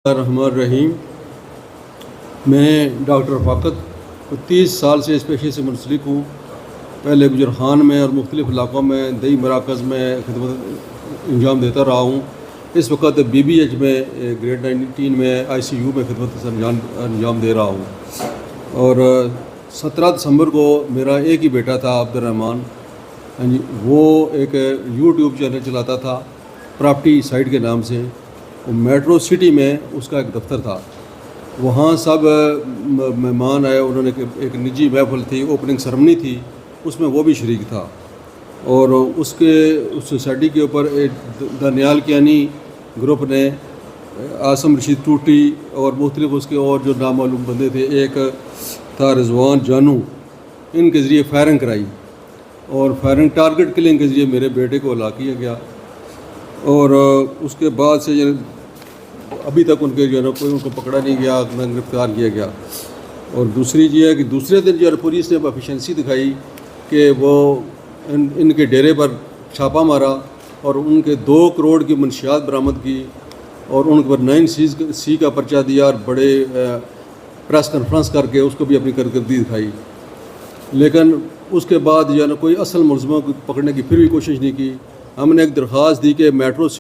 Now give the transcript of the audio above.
रहमान रहीम। मैं डॉक्टर रफ़ाकत 30 साल से इस पेशे से मुंसलिक हूँ। पहले गुजरखान में और मुख्तलिफ़ इलाक़ों में दही मराकज़ में खिदमत अंजाम देता रहा हूँ। इस वक्त BBH में ग्रेड 19 में ICU में खिदमत अंजाम दे रहा हूँ। और 17 दिसंबर को मेरा एक ही बेटा था अब्दुर्रहमान, हाँ जी, वो एक YouTube चैनल चलाता था प्रॉपर्टी साइट के नाम से। मेट्रो सिटी में उसका एक दफ्तर था। वहाँ सब मेहमान आए, उन्होंने एक निजी महफिल थी, ओपनिंग सेरेमनी थी, उसमें वो भी शरीक था। और उस सोसाइटी के ऊपर एक दानियाल कियानी ग्रुप ने आसम रशीद टूटी और मुख्तलिफ उसके और जो नामालूम बंदे थे, एक था रिजवान जानू, इनके ज़रिए फायरिंग कराई और फायरिंग टारगेट किलिंग के ज़रिए मेरे बेटे को हलाक किया गया। और उसके बाद से अभी तक उनके जो है ना कोई उनको पकड़ा नहीं गया, ना गिरफ्तार किया गया। और दूसरी ये है कि दूसरे दिन जो है पुलिस ने एफिशिएंसी दिखाई कि वो इनके डेरे पर छापा मारा और उनके 2 करोड़ की मंशियात बरामद की और उन पर 9C का पर्चा दिया और बड़े प्रेस कॉन्फ्रेंस करके उसको भी अपनी कारकर्दगी दिखाई। लेकिन उसके बाद जो है ना कोई असल मुलज़िमों को पकड़ने की फिर भी कोशिश नहीं की। हमने एक दरख्वास्त दी कि मेट्रो